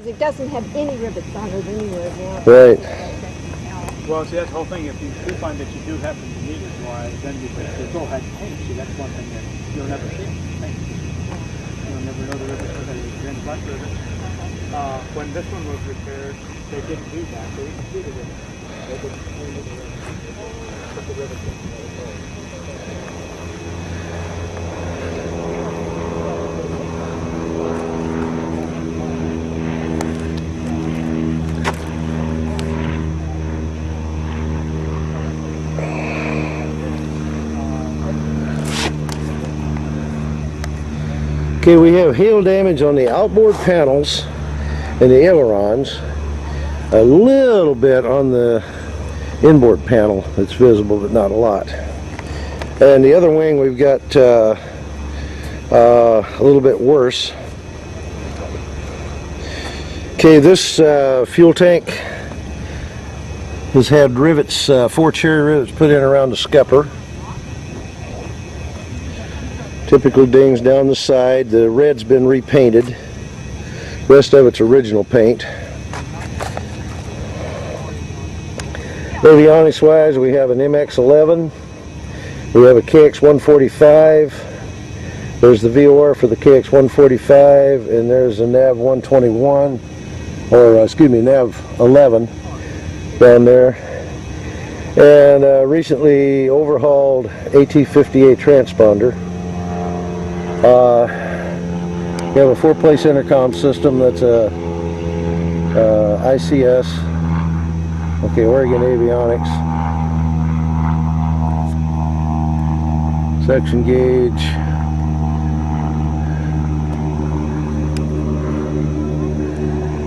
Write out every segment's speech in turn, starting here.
Because it doesn't have any rivets on it anywhere now. Right. Well, see, that's the whole thing. If you do find that you do happen to need it, why, then you can go ahead and paint. See, that's one thing that you'll never see. Paint. You'll never know the rivets are there. You're in black rivets. When this one was repaired, they didn't do that. They didn't see the rivets. They didn't paint the rivets. Put the rivets in the hole. Okay, we have hail damage on the outboard panels and the ailerons. A little bit on the inboard panel that's visible, but not a lot. And the other wing we've got a little bit worse. Okay, this fuel tank has had rivets, 4 cherry rivets put in around the scupper. Typically dings down the side. The red's been repainted. The rest of it's original paint. Avionics wise, we have an MX-11. We have a KX-145. There's the VOR for the KX-145, and there's a NAV-121, or excuse me, NAV-11 down there. And recently overhauled AT-58 transponder. We have a 4-place intercom system that's a ICS. Okay, Oregon Avionics. Section gauge.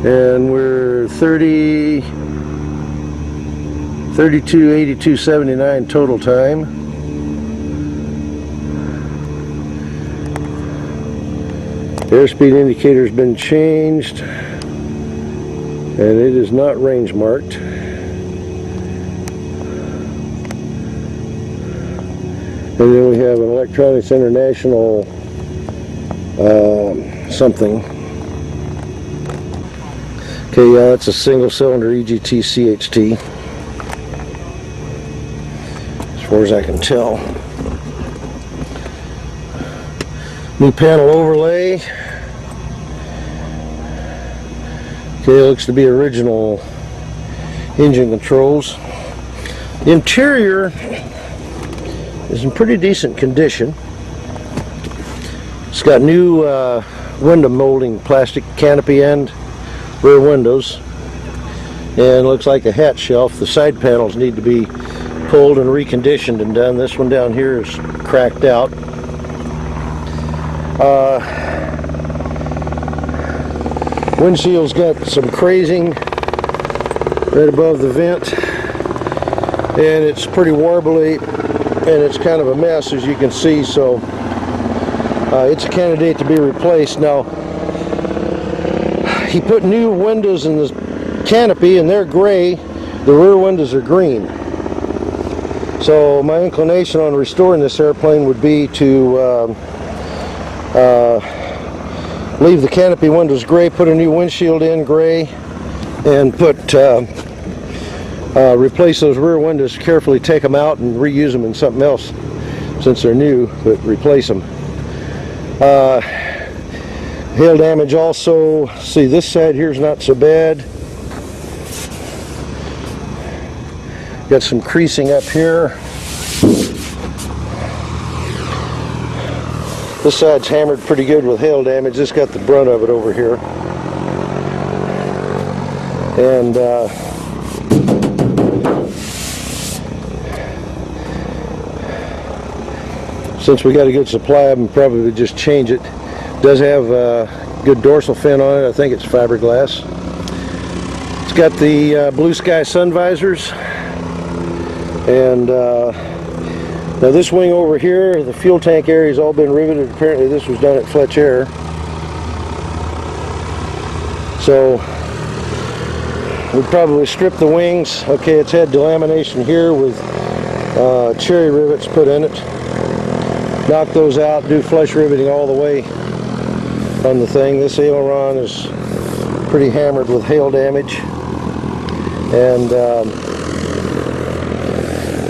And we're 32:82:79 total time. Airspeed indicator's been changed, and it is not range marked. And then we have an Electronics International something. Okay, yeah, that's a single cylinder EGT CHT, as far as I can tell. New panel overlay. Okay, looks to be original engine controls. The interior is in pretty decent condition. It's got new window molding, plastic canopy and rear windows, and looks like a hat shelf. The side panels need to be pulled and reconditioned and done. This one down here is cracked out. Windshield's got some crazing right above the vent, and it's pretty warbly, and it's kind of a mess, as you can see, so it's a candidate to be replaced. Now, he put new windows in the canopy, and they're gray. The rear windows are green. So my inclination on restoring this airplane would be to leave the canopy windows gray, put a new windshield in gray, and replace those rear windows carefully, take them out and reuse them in something else since they're new, but replace them. Hail damage also, see this side here is not so bad. Got some creasing up here. This side's hammered pretty good with hail damage. This got the brunt of it over here. And since we got a good supply of them, probably just change it. It does have a good dorsal fin on it. I think it's fiberglass. It's got the blue sky sun visors. And now this wing over here, the fuel tank area has all been riveted. Apparently this was done at Fletch Air. So we'd probably strip the wings. Okay, it's had delamination here with cherry rivets put in it. Knock those out, do flush riveting all the way on the thing. This aileron is pretty hammered with hail damage. And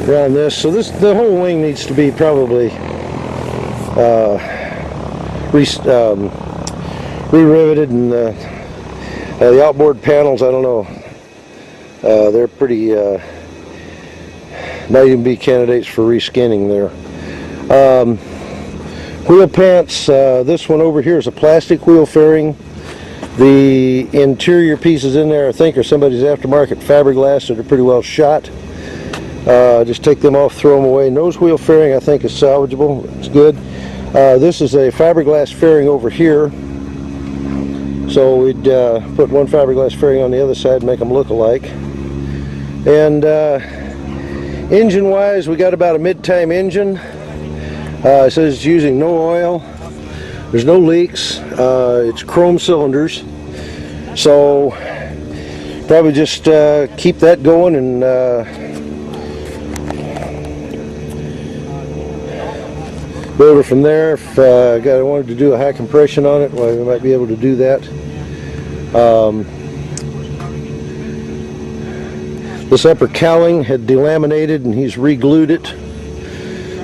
around this, so the whole wing needs to be probably re-riveted, and the outboard panels, I don't know, they're pretty might even be candidates for reskinning there. Wheel pants, this one over here is a plastic wheel fairing. The interior pieces in there, I think, are somebody's aftermarket fiberglass that are pretty well shot. Just take them off, throw them away. Nose wheel fairing, I think, is salvageable. It's good. This is a fiberglass fairing over here. So we'd put one fiberglass fairing on the other side and make them look alike. And engine-wise, we got about a mid-time engine. It says it's using no oil. There's no leaks. It's chrome cylinders. So probably just keep that going, and go over from there. If I wanted to do a high compression on it, well, we might be able to do that. This upper cowling had delaminated, and he's re-glued it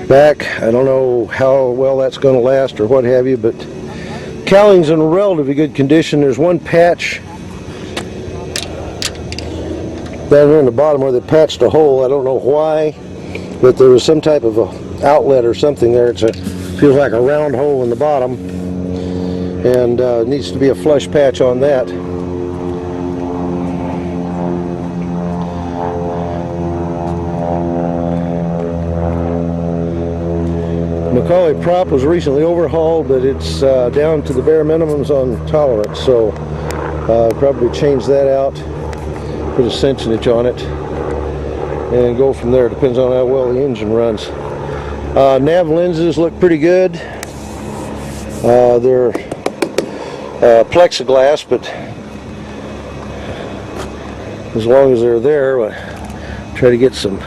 back. I don't know how well that's going to last or what have you, but cowling's in relatively good condition. There's one patch down here in the bottom where they patched a hole. I don't know why, but there was some type of a outlet or something there. It feels like a round hole in the bottom, and needs to be a flush patch on that. Macaulay prop was recently overhauled, but it's down to the bare minimums on tolerance, so probably change that out, put a Sentinage on it, and go from there. Depends on how well the engine runs. Nav lenses look pretty good. They're plexiglass, but as long as they're there, we'll try to get some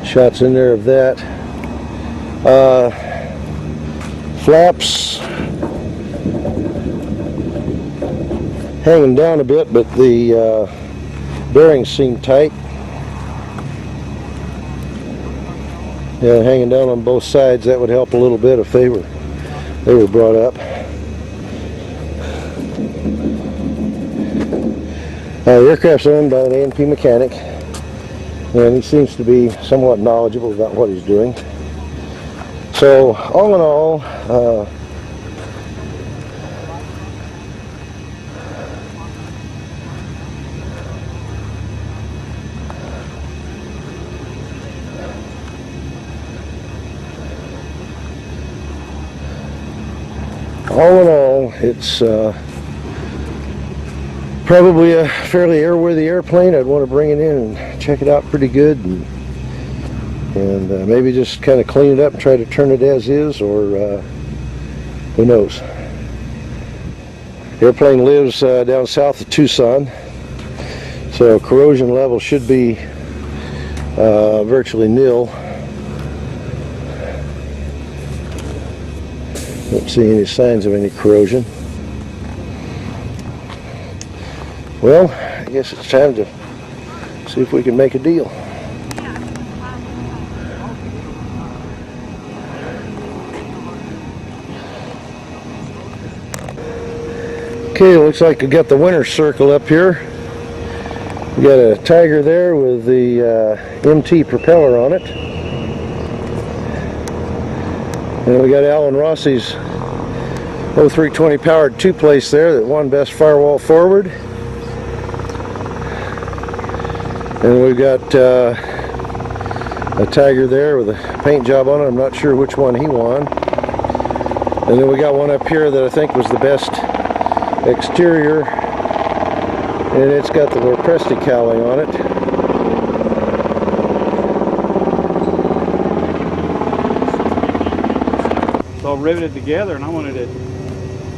shots in there of that. Flaps hanging down a bit, but the bearings seem tight. Yeah, hanging down on both sides. That would help a little bit if they were brought up. The aircraft's owned by an A&P mechanic, and he seems to be somewhat knowledgeable about what he's doing. So all in all, it's probably a fairly airworthy airplane. I'd want to bring it in and check it out pretty good, and maybe just kind of clean it up and try to turn it as is, or who knows. The airplane lives down south of Tucson, so corrosion level should be virtually nil. Don't see any signs of any corrosion. Well, I guess it's time to see if we can make a deal. Okay, looks like we got the winner circle up here. We got a Tiger there with the MT propeller on it. And we got Alan Rossi's 0320 powered two-place there that won best firewall forward. And we've got a Tiger there with a paint job on it. I'm not sure which one he won. And then we got one up here that I think was the best exterior, and it's got the Lopresti cowling on it. It's all riveted together, and I wanted it,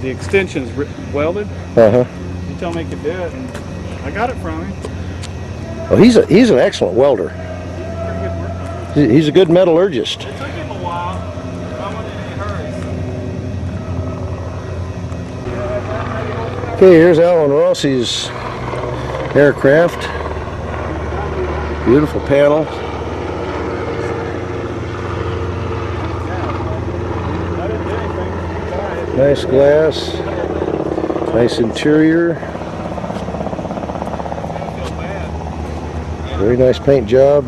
the extensions welded. You told me I could do it, and I got it from him. Well, he's an excellent welder. He's a good metallurgist. It took him a while, but I wasn't in any hurry. Okay, here's Alan Rossi's aircraft. Beautiful panel. Nice glass. Nice interior. Very nice paint job.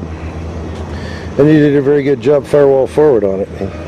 And he did a very good job firewall forward on it.